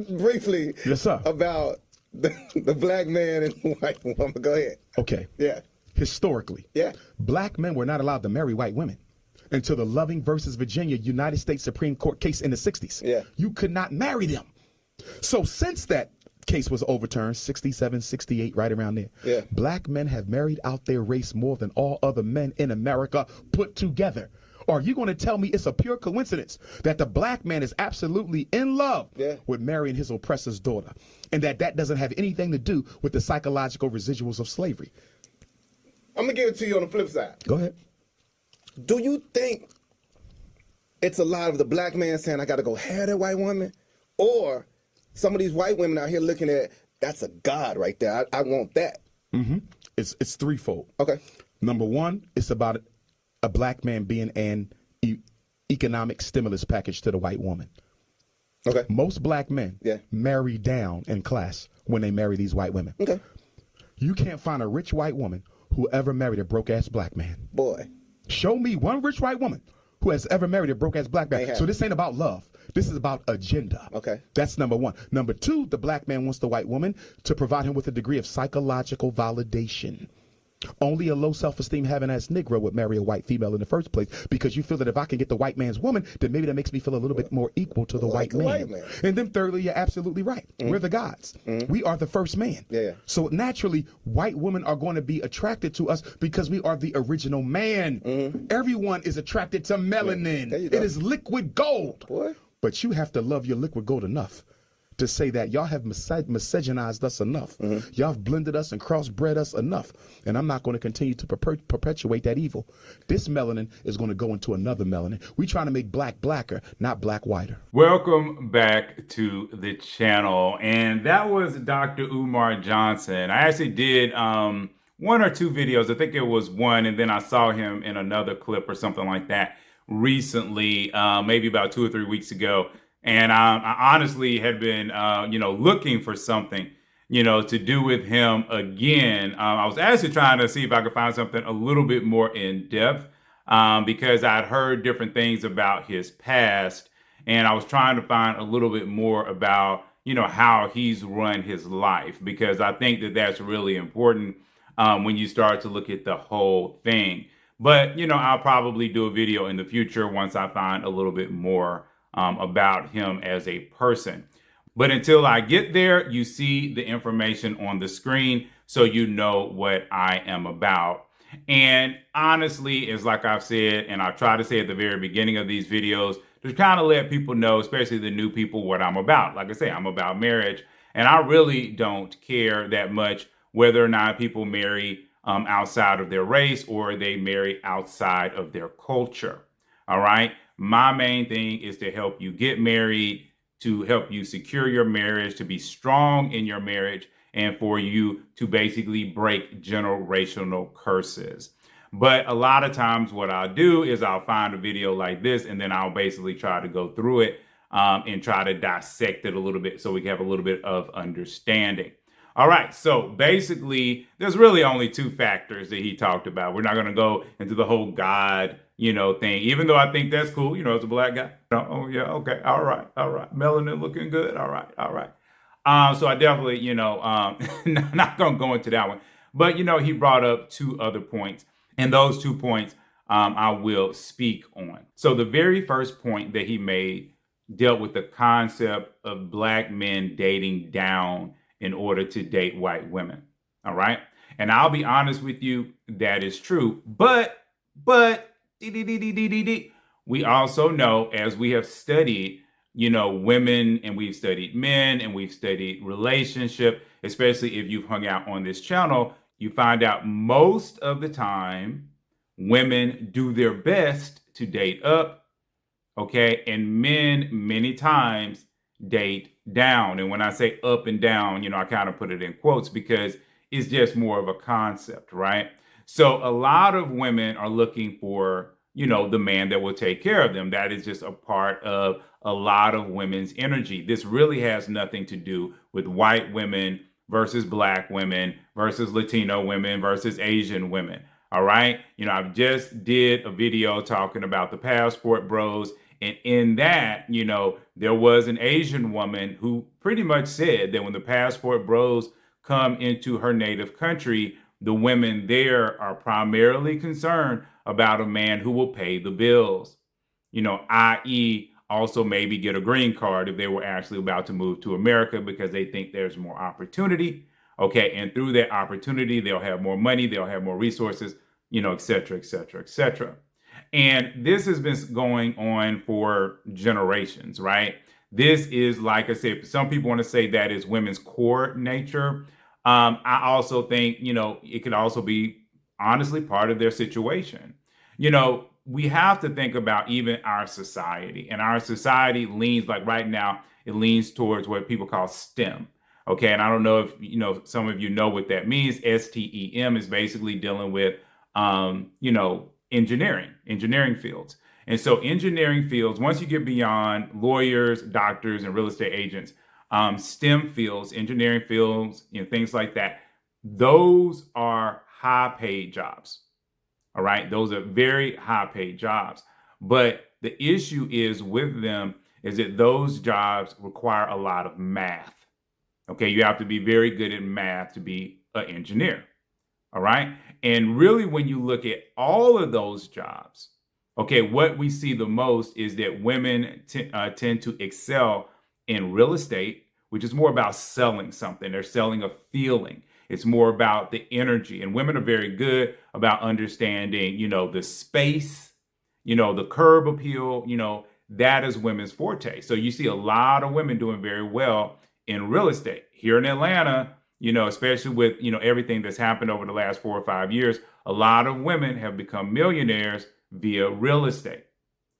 briefly Yes, sir. about the black man and the white woman. Go ahead. Okay. Yeah. Historically, Yeah. black men were not allowed to marry white women until the Loving versus Virginia United States Supreme Court case in the 60s. Yeah. You could not marry them. So since that case was overturned, 67, 68, right around there, Yeah. black men have married out their race more than all other men in America put together. Or are you going to tell me it's a pure coincidence that the black man is absolutely in love with marrying his oppressor's daughter, and that doesn't have anything to do with the psychological residuals of slavery? I'm going to give it to you on the flip side. Go ahead. Do you think it's a lot of the black man saying, I got to go have that white woman? Or some of these white women out here looking at, that's a god right there. I want that. Mm-hmm. It's threefold. Okay. Number one, it's about a black man being an economic stimulus package to the white woman. Okay. Most black men marry down in class when they marry these white women. Okay. You can't find a rich white woman who ever married a broke-ass black man. Boy. Show me one rich white woman who has ever married a broke-ass black man. So this ain't about love. This is about agenda. Okay. That's number one. Number two, the black man wants the white woman to provide him with a degree of psychological validation. Only a low self-esteem having ass Negro would marry a white female in the first place, because you feel that if I can get the white man's woman, then maybe that makes me feel a little bit more equal to the white man. And then thirdly, you're absolutely right. We're the gods. We are the first man. So naturally, white women are going to be attracted to us because we are the original man. Everyone is attracted to melanin. It is liquid gold. Boy. But you have to love your liquid gold enough to say that y'all have misogynized us enough. Y'all have blended us and crossbred us enough. And I'm not going to continue to perpetuate that evil. This melanin is going to go into another melanin. We trying to make black blacker, not black whiter. Welcome back to the channel. And that was Dr. Umar Johnson. I actually did one or two videos. I think it was one, and then I saw him in another clip or something like that recently, maybe about 2 or 3 weeks ago. And I honestly had been, looking for something, to do with him again. I was actually trying to see if I could find something a little bit more in depth, because I'd heard different things about his past, and I was trying to find a little bit more about, how he's run his life, because I think that that's really important when you start to look at the whole thing. But, I'll probably do a video in the future once I find a little bit more about him as a person. But until I get there, you see the information on the screen so you know what I am about. And honestly, it's like I've said, and I try to say at the very beginning of these videos, to kind of let people know, especially the new people, what I'm about. Like I say, I'm about marriage, and I really don't care that much whether or not people marry outside of their race or they marry outside of their culture. All right. My main thing is to help you get married, to help you secure your marriage, to be strong in your marriage, and for you to basically break generational curses. But a lot of times what I'll do is I'll find a video like this, and then I'll basically try to go through it and try to dissect it a little bit so we can have a little bit of understanding. All right, so basically, there's really only two factors that he talked about. We're not going to go into the whole God, thing, even though I think that's cool, as a black guy. Oh, yeah, okay, all right. Melanin looking good, all right. So I definitely, not going to go into that one. But, he brought up two other points, and those 2 points I will speak on. So the very first point that he made dealt with the concept of black men dating down in order to date white women. All right. And I'll be honest with you, that is true. But we also know, as we have studied, women, and we've studied men, and we've studied relationship, especially if you've hung out on this channel, you find out most of the time women do their best to date up. Okay. And men many times date down. And when I say up and down, I kind of put it in quotes because it's just more of a concept, right? So a lot of women are looking for, the man that will take care of them. That is just a part of a lot of women's energy. This really has nothing to do with white women versus black women versus Latino women versus Asian women. All right. I've just did a video talking about the passport bros, And in that, there was an Asian woman who pretty much said that when the passport bros come into her native country, the women there are primarily concerned about a man who will pay the bills, i.e., also maybe get a green card if they were actually about to move to America because they think there's more opportunity. Okay. And through that opportunity, they'll have more money, they'll have more resources, et cetera, et cetera, et cetera. And this has been going on for generations, right? This is, like I said, some people want to say that is women's core nature. I also think, it could also be honestly part of their situation. We have to think about even our society, and our society leans, like right now, it leans towards what people call STEM. Okay. And I don't know if, some of you know what that means. STEM is basically dealing with, engineering fields. And so engineering fields, once you get beyond lawyers, doctors, and real estate agents, STEM fields, engineering fields, things like that, those are high paid jobs. All right. Those are very high paid jobs. But the issue is with them is that those jobs require a lot of math. Okay. You have to be very good at math to be an engineer. All right. And really, when you look at all of those jobs, okay, what we see the most is that women tend to excel in real estate, which is more about selling something. They're selling a feeling. It's more about the energy. And women are very good about understanding, the space, the curb appeal, that is women's forte. So you see a lot of women doing very well in real estate here in Atlanta. Especially with, everything that's happened over the last 4 or 5 years, a lot of women have become millionaires via real estate.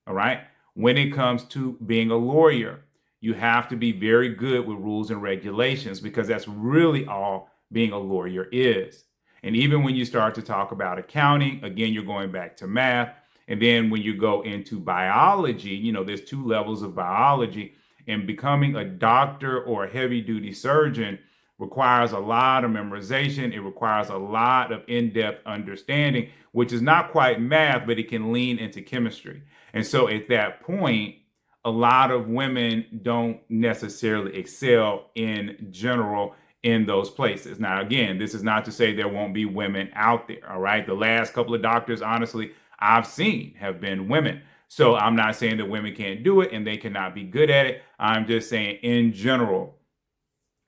All right. When it comes to being a lawyer, you have to be very good with rules and regulations because that's really all being a lawyer is. And even when you start to talk about accounting, again, you're going back to math. And then when you go into biology, there's 2 levels of biology, and becoming a doctor or a heavy duty surgeon requires a lot of memorization. It requires a lot of in-depth understanding, which is not quite math, but it can lean into chemistry. And so at that point, a lot of women don't necessarily excel in general in those places. Now, again, this is not to say there won't be women out there. All right. The last couple of doctors, honestly, I've seen have been women. So I'm not saying that women can't do it and they cannot be good at it. I'm just saying in general,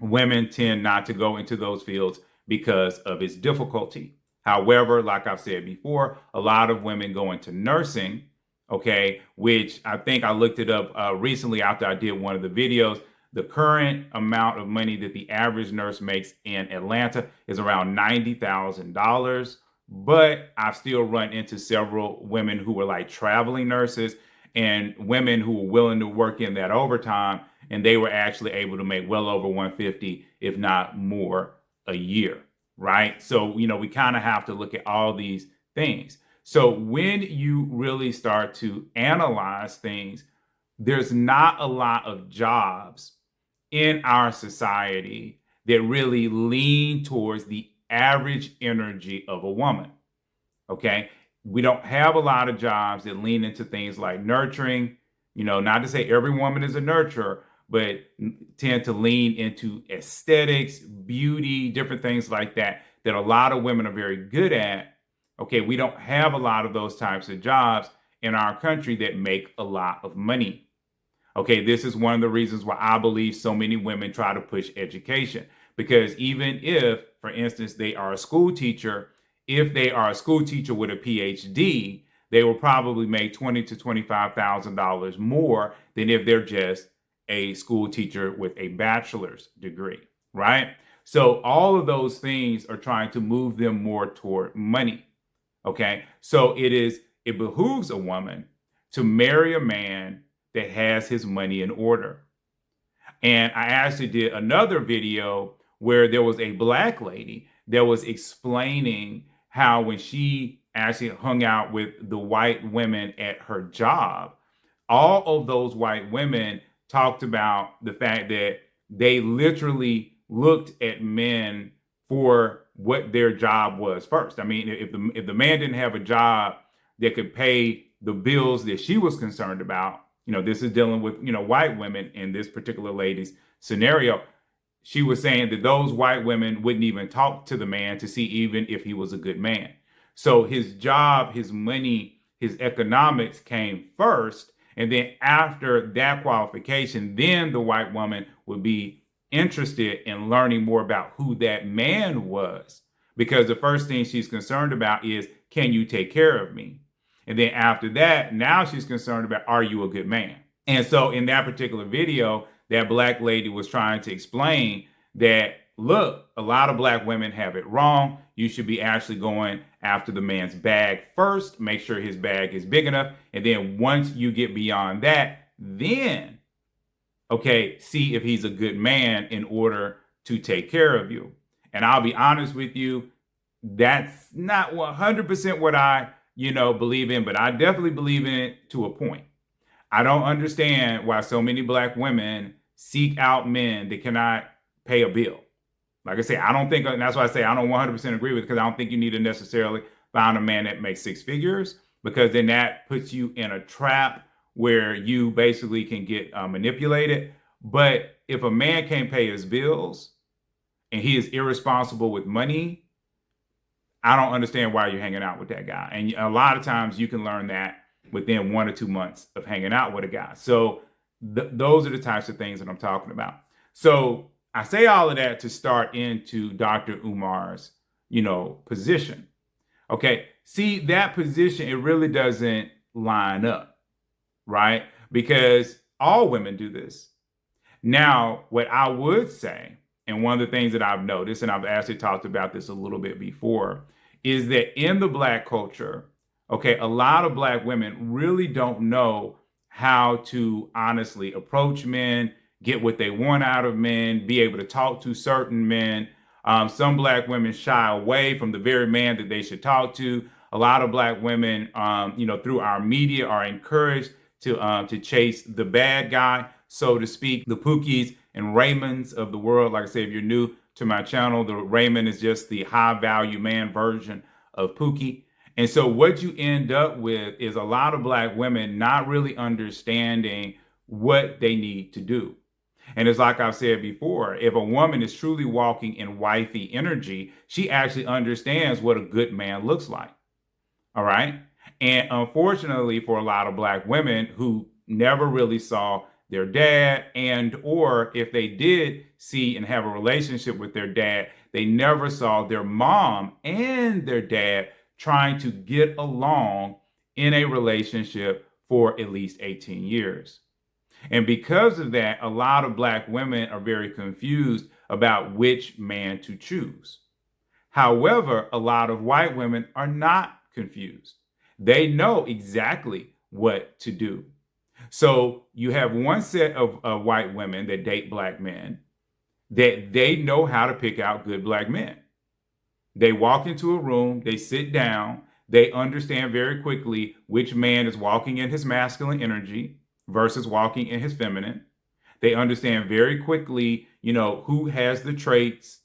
women tend not to go into those fields because of its difficulty. However, like I've said before, a lot of women go into nursing, okay, which I think I looked it up recently after I did one of the videos. The current amount of money that the average nurse makes in Atlanta is around $90,000. But I've still run into several women who were like traveling nurses and women who were willing to work in that overtime, and they were actually able to make well over 150, if not more, a year, right? So, we kind of have to look at all these things. So when you really start to analyze things, there's not a lot of jobs in our society that really lean towards the average energy of a woman, okay? We don't have a lot of jobs that lean into things like nurturing, not to say every woman is a nurturer, but tend to lean into aesthetics, beauty, different things like that a lot of women are very good at. Okay, we don't have a lot of those types of jobs in our country that make a lot of money. Okay, this is one of the reasons why I believe so many women try to push education, because even if, for instance, they are a school teacher, if they are a school teacher with a PhD, they will probably make $20,000 to $25,000 more than if they're just a school teacher with a bachelor's degree, right? So all of those things are trying to move them more toward money. Okay, so it behooves a woman to marry a man that has his money in order. And I actually did another video where there was a Black lady that was explaining how when she actually hung out with the white women at her job, all of those white women talked about the fact that they literally looked at men for what their job was first. I mean, if the man didn't have a job that could pay the bills that she was concerned about, this is dealing with, white women in this particular lady's scenario. She was saying that those white women wouldn't even talk to the man to see even if he was a good man. So his job, his money, his economics came first. And then after that qualification, then the white woman would be interested in learning more about who that man was. Because the first thing she's concerned about is, can you take care of me? And then after that, now she's concerned about, are you a good man? And so in that particular video, that black lady was trying to explain that, look, a lot of black women have it wrong. You should be actually going after the man's bag first, make sure his bag is big enough. And then once you get beyond that, then, okay, see if he's a good man in order to take care of you. And I'll be honest with you, that's not 100% what I, believe in, but I definitely believe in it to a point. I don't understand why so many black women seek out men that cannot pay a bill. Like I say, I don't think, and that's why I say I don't 100% agree with, because I don't think you need to necessarily find a man that makes six figures, because then that puts you in a trap where you basically can get manipulated. But if a man can't pay his bills and he is irresponsible with money, I don't understand why you're hanging out with that guy. And a lot of times you can learn that within 1 or 2 months of hanging out with a guy. So those are the types of things that I'm talking about. So I say all of that to start into Dr. Umar's, position. Okay. See, that position, it really doesn't line up, right? Because all women do this. Now, what I would say, and one of the things that I've noticed, and I've actually talked about this a little bit before, is that in the black culture, okay, a lot of black women really don't know how to honestly approach men, get what they want out of men, be able to talk to certain men. Some black women shy away from the very man that they should talk to. A lot of black women, through our media, are encouraged to chase the bad guy, so to speak, the Pookies and Raymonds of the world. Like I say, if you're new to my channel, the Raymond is just the high value man version of Pookie. And so what you end up with is a lot of black women not really understanding what they need to do. And it's like I've said before, if a woman is truly walking in wifey energy, she actually understands what a good man looks like. All right. And unfortunately, for a lot of black women who never really saw their dad, and or if they did see and have a relationship with their dad, they never saw their mom and their dad trying to get along in a relationship for at least 18 years. And because of that, a lot of black women are very confused about which man to choose. However, a lot of white women are not confused. They know exactly what to do. So you have one set of white women that date black men that they know how to pick out good black men. They walk into a room, they sit down, they understand very quickly which man is walking in his masculine energy versus walking in his feminine. They understand very quickly, who has the traits,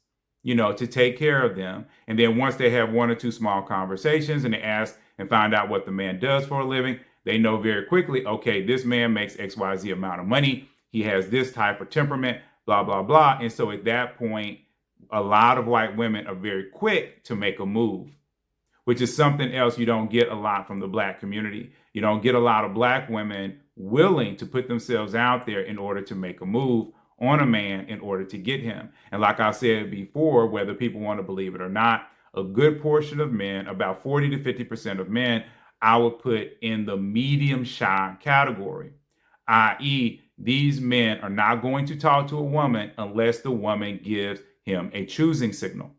to take care of them. And then once they have 1 or 2 small conversations and they ask and find out what the man does for a living, they know very quickly, okay, this man makes XYZ amount of money. He has this type of temperament, blah, blah, blah. And so at that point, a lot of white women are very quick to make a move, which is something else you don't get a lot from the black community. You don't get a lot of black women willing to put themselves out there in order to make a move on a man in order to get him. And like I said before, whether people want to believe it or not, a good portion of men, about 40 to 50% of men, I would put in the medium shy category, i.e., these men are not going to talk to a woman unless the woman gives him a choosing signal.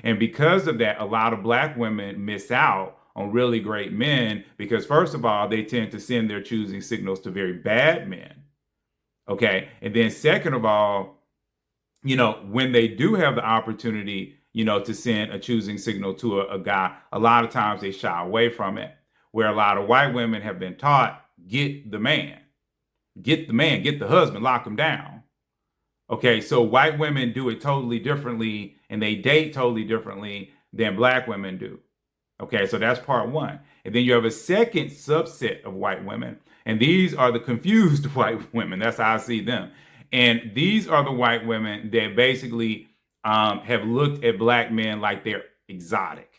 And because of that, a lot of black women miss out on really great men because, first of all, they tend to send their choosing signals to very bad men. Okay. And then second of all, when they do have the opportunity, to send a choosing signal to a guy, a lot of times they shy away from it, where a lot of white women have been taught, get the man, get the husband, lock him down. Okay. So white women do it totally differently and they date totally differently than black women do. Okay. So that's part one. And then you have a second subset of white women. And these are the confused white women. That's how I see them. And these are the white women that basically have looked at black men like they're exotic.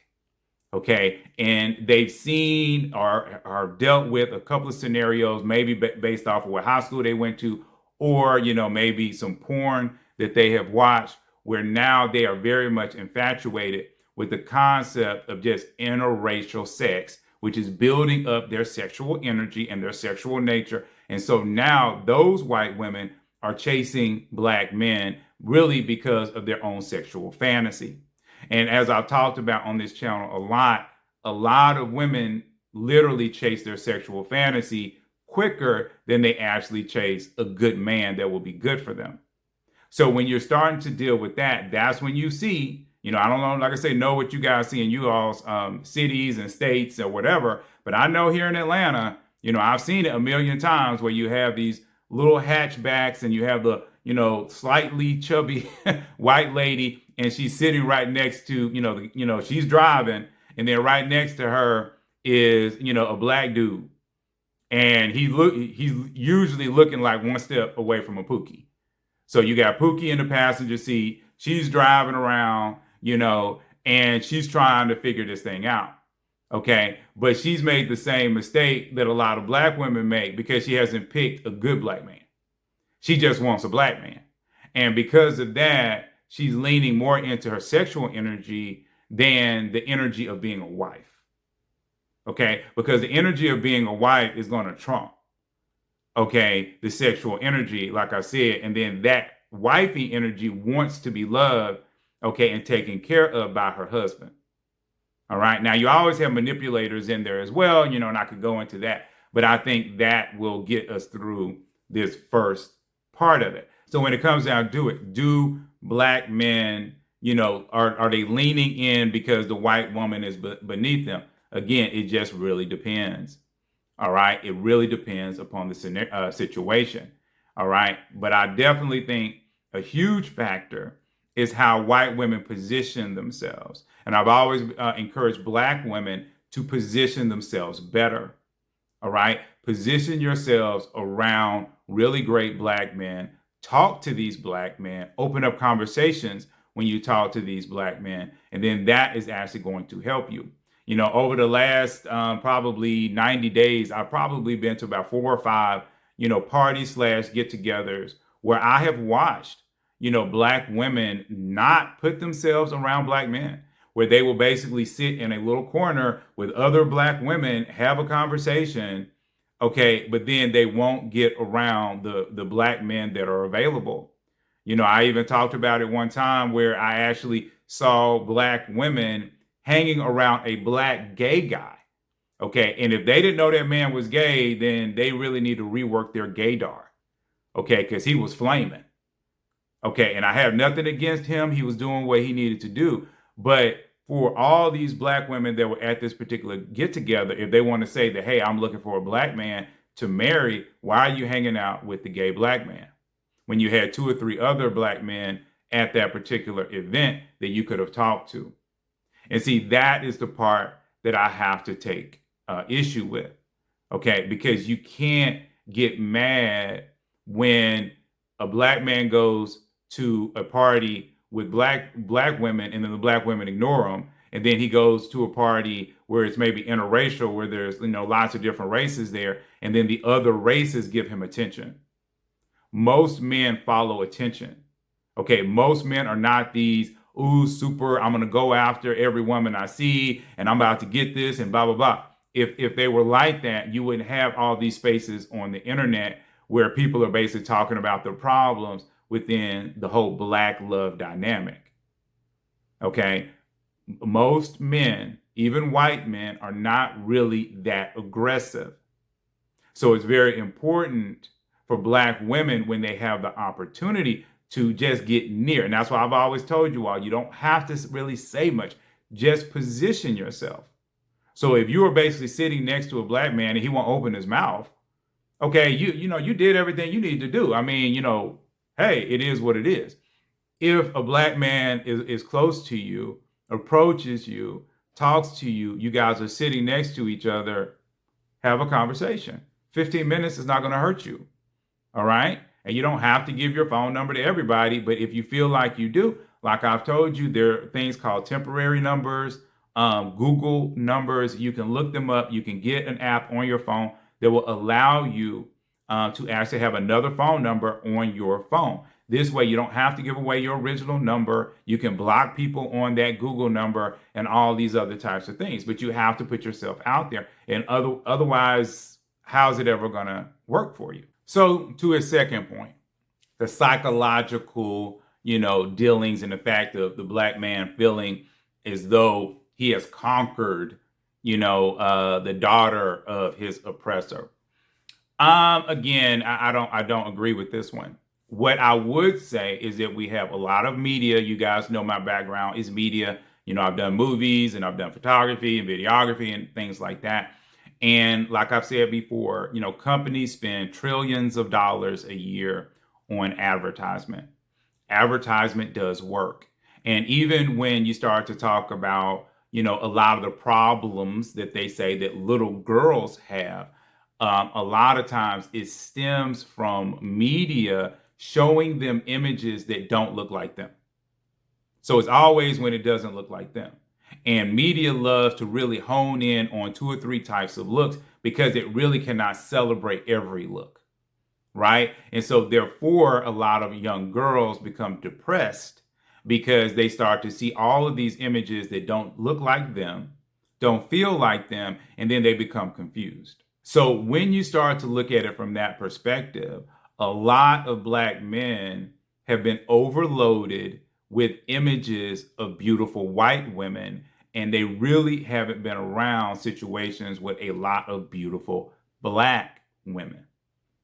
Okay. And they've seen or dealt with a couple of scenarios, maybe based off of what high school they went to, or, maybe some porn that they have watched, where now they are very much infatuated with the concept of just interracial sex, which is building up their sexual energy and their sexual nature. And so now those white women are chasing black men really because of their own sexual fantasy. And as I've talked about on this channel a lot of women literally chase their sexual fantasy quicker than they actually chase a good man that will be good for them. So when you're starting to deal with that, that's when you see, I don't know, like I say, know what you guys see in you all's cities and states or whatever. But I know here in Atlanta, I've seen it a million times where you have these little hatchbacks and you have the, slightly chubby white lady, and she's sitting right next to, she's driving, and then right next to her is, a black dude. And he's usually looking like one step away from a Pookie. So you got Pookie in the passenger seat. She's driving around, and she's trying to figure this thing out. Okay. But she's made the same mistake that a lot of black women make because she hasn't picked a good black man. She just wants a black man. And because of that, she's leaning more into her sexual energy than the energy of being a wife. Okay. Because the energy of being a wife is going to trump, okay, the sexual energy, like I said. And then that wifey energy wants to be loved, okay, and taken care of by her husband. All right. Now, you always have manipulators in there as well, and I could go into that. But I think that will get us through this first part of it. So when it comes down to it, do black men, are they leaning in because the white woman is beneath them? Again, it just really depends. All right. It really depends upon the situation. All right. But I definitely think a huge factor is how white women position themselves. And I've always encouraged black women to position themselves better. All right. Position yourselves around really great black men. Talk to these black men. Open up conversations when you talk to these black men. And then that is actually going to help you. Over the last probably 90 days, I've probably been to about 4 or 5, parties / get-togethers where I have watched, black women not put themselves around black men, where they will basically sit in a little corner with other black women, have a conversation, okay, but then they won't get around the black men that are available. I even talked about it one time where I actually saw black women hanging around a black gay guy. Okay. And if they didn't know that man was gay, then they really need to rework their gaydar. Okay. Because he was flaming. Okay. And I have nothing against him. He was doing what he needed to do. But for all these black women that were at this particular get together, if they want to say that, hey, I'm looking for a black man to marry, why are you hanging out with the gay black man? When you had 2 or 3 other black men at that particular event that you could have talked to. And see, that is the part that I have to take issue with, okay? Because you can't get mad when a black man goes to a party with black women and then the black women ignore him. And then he goes to a party where it's maybe interracial, where there's, lots of different races there. And then the other races give him attention. Most men follow attention. Okay, most men are not these, ooh, super, I'm going to go after every woman I see and I'm about to get this and blah, blah, blah. If they were like that, you wouldn't have all these spaces on the internet where people are basically talking about the problems within the whole black love dynamic. Okay, most men, even white men, are not really that aggressive. So it's very important for black women when they have the opportunity to just get near. And that's why I've always told you all, you don't have to really say much. Just position yourself. So if you are basically sitting next to a black man and he won't open his mouth, okay, you did everything you need to do. I mean, hey, it is what it is. If a black man is close to you, approaches you, talks to you, you guys are sitting next to each other, have a conversation. 15 minutes is not going to hurt you. All right. And you don't have to give your phone number to everybody. But if you feel like you do, like I've told you, there are things called temporary numbers, Google numbers. You can look them up. You can get an app on your phone that will allow you to actually have another phone number on your phone. This way, you don't have to give away your original number. You can block people on that Google number and all these other types of things. But you have to put yourself out there. And otherwise, how's it ever going to work for you? So to his second point, the psychological, dealings and the fact of the black man feeling as though he has conquered, the daughter of his oppressor. Again, I don't agree with this one. What I would say is that we have a lot of media. You guys know my background is media. I've done movies and I've done photography and videography and things like that. And like I've said before, companies spend trillions of dollars a year on advertisement. Advertisement does work. And even when you start to talk about, a lot of the problems that they say that little girls have, a lot of times it stems from media showing them images that don't look like them. So it's always when it doesn't look like them. And media loves to really hone in on 2 or 3 types of looks because it really cannot celebrate every look, right? And so therefore, a lot of young girls become depressed because they start to see all of these images that don't look like them, don't feel like them, and then they become confused. So when you start to look at it from that perspective, a lot of black men have been overloaded with images of beautiful white women, and they really haven't been around situations with a lot of beautiful black women.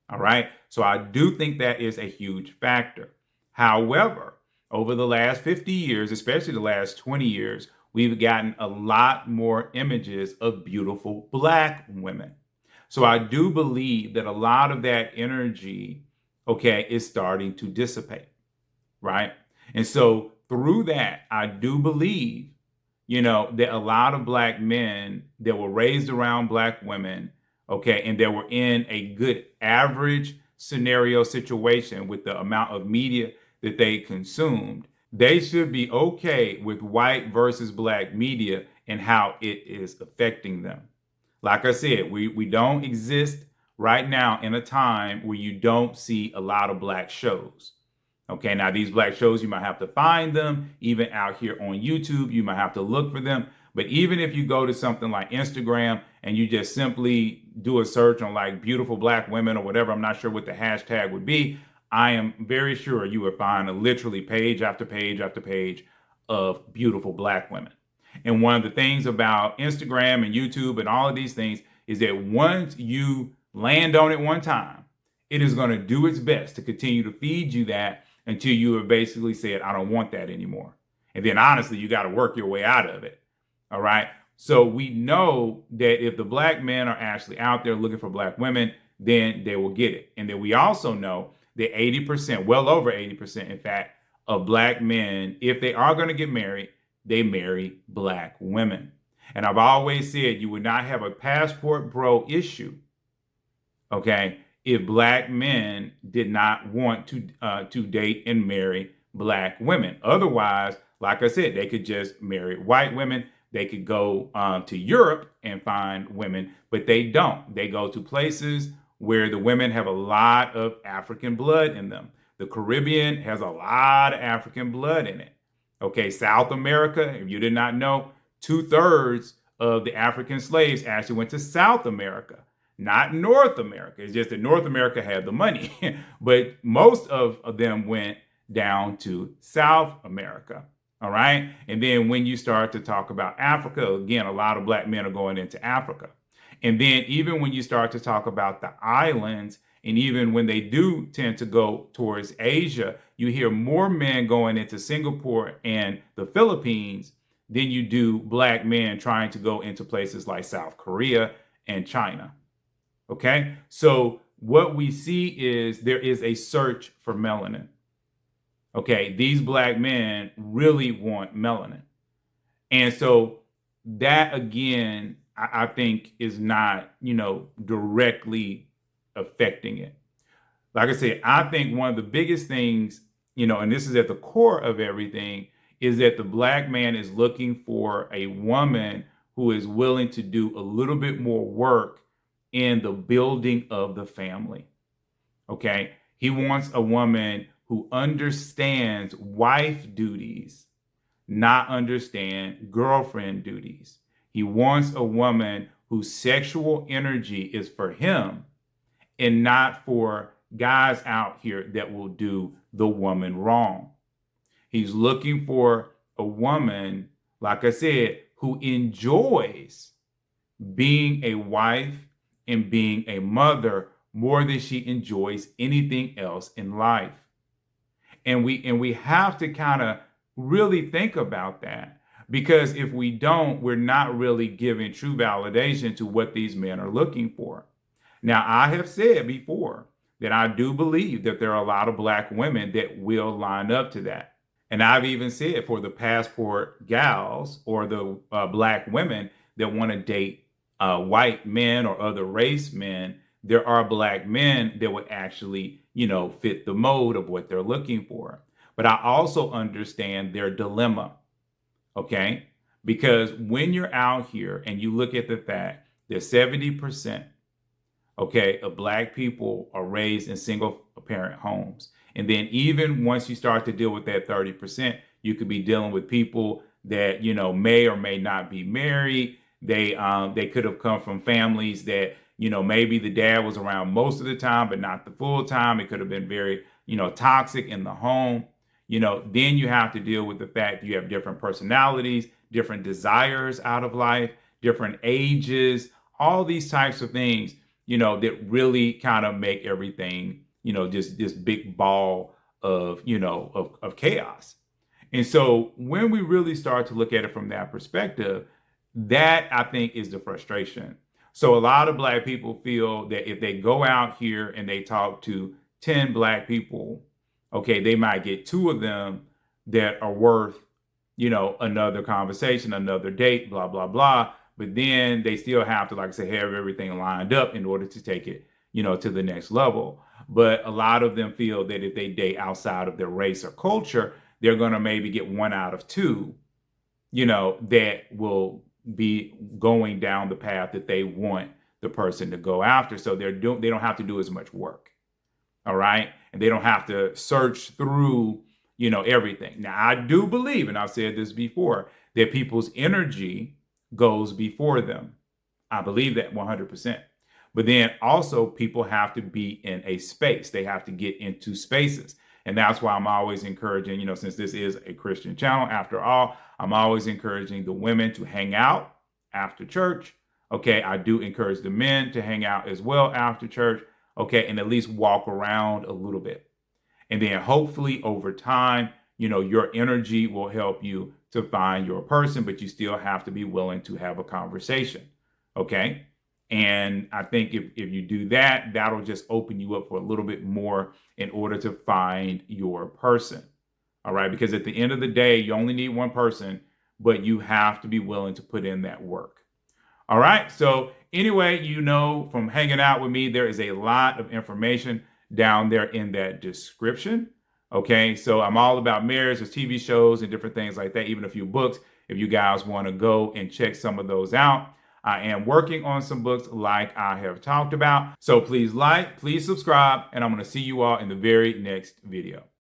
All right. So I do think that is a huge factor. However, over the last 50 years, especially the last 20 years, we've gotten a lot more images of beautiful black women. So I do believe that a lot of that energy, is starting to dissipate, right? And so through that, I do believe, that a lot of black men that were raised around black women, and that were in a good average scenario situation with the amount of media that they consumed, they should be okay with white versus black media and how it is affecting them. Like I said, we don't exist right now in a time where you don't see a lot of black shows. Okay, now these black shows, you might have to find them. Even out here on YouTube, you might have to look for them. But even if you go to something like Instagram and you just simply do a search on like beautiful black women or whatever, I'm not sure what the hashtag would be, I am very sure you would find literally page after page after page of beautiful black women. And one of the things about Instagram and YouTube and all of these things is that once you land on it one time, it is going to do its best to continue to feed you that until you have basically said, I don't want that anymore. And then honestly, you got to work your way out of it. All right. So we know that if the black men are actually out there looking for black women, then they will get it. And then we also know that 80%, well over 80%, in fact, of black men, if they are going to get married, they marry black women. And I've always said you would not have a passport bro issue, if black men did not want to date and marry black women. Otherwise, like I said, they could just marry white women. They could go to Europe and find women, but they don't. They go to places where the women have a lot of African blood in them. The Caribbean has a lot of African blood in it. South America, if you did not know, 2/3 of the African slaves actually went to South America, not North America. It's just that North America had the money, but most of them went down to South America. All right. And then when you start to talk about Africa, again, a lot of black men are going into Africa. And then even when you start to talk about the islands, and even when they do tend to go towards Asia, you hear more men going into Singapore and the Philippines than you do black men trying to go into places like South Korea and China. So what we see is there is a search for melanin. These black men really want melanin. And so that, again, I think is not, directly affecting it. Like I said, I think one of the biggest things, and this is at the core of everything, is that the black man is looking for a woman who is willing to do a little bit more work in the building of the family. Okay. He wants a woman who understands wife duties, not understand girlfriend duties. He wants a woman whose sexual energy is for him and not for guys out here that will do the woman wrong. He's looking for a woman, like I said, who enjoys being a wife and being a mother more than she enjoys anything else in life. And we have to kind of really think about that, because if we don't, we're not really giving true validation to what these men are looking for. Now, I have said before that I do believe that there are a lot of black women that will line up to that. And I've even said for the passport gals or the black women that want to date white men or other race men, there are black men that would actually, fit the mode of what they're looking for. But I also understand their dilemma, okay? Because when you're out here and you look at the fact that 70%, of black people are raised in single parent homes. And then even once you start to deal with that 30%, you could be dealing with people that, may or may not be married. They could have come from families that, maybe the dad was around most of the time, but not the full time. It could have been very, toxic in the home. Then you have to deal with the fact you have different personalities, different desires out of life, different ages, all these types of things, that really kind of make everything, just this big ball of, of chaos. And so when we really start to look at it from that perspective, that I think is the frustration. So a lot of black people feel that if they go out here and they talk to 10 black people, they might get 2 of them that are worth, another conversation, another date, blah, blah, blah. But then they still have to, like I said, have everything lined up in order to take it, to the next level. But a lot of them feel that if they date outside of their race or culture, they're going to maybe get 1 out of 2, that will be going down the path that they want the person to go after. So they don't have to do as much work. All right. And they don't have to search through, everything. Now, I do believe, and I've said this before, that people's energy goes before them. I believe that 100%. But then also people have to be in a space. They have to get into spaces. And that's why I'm always encouraging, since this is a Christian channel, after all, I'm always encouraging the women to hang out after church. I do encourage the men to hang out as well after church. And at least walk around a little bit. And then hopefully over time, your energy will help you to find your person, but you still have to be willing to have a conversation. And I think if you do that, that'll just open you up for a little bit more in order to find your person. All right. Because at the end of the day, you only need one person, but you have to be willing to put in that work. All right. So anyway, from hanging out with me, there is a lot of information down there in that description. So I'm all about marriage, there's TV shows and different things like that, even a few books, if you guys want to go and check some of those out. I am working on some books like I have talked about. So please subscribe, and I'm going to see you all in the very next video.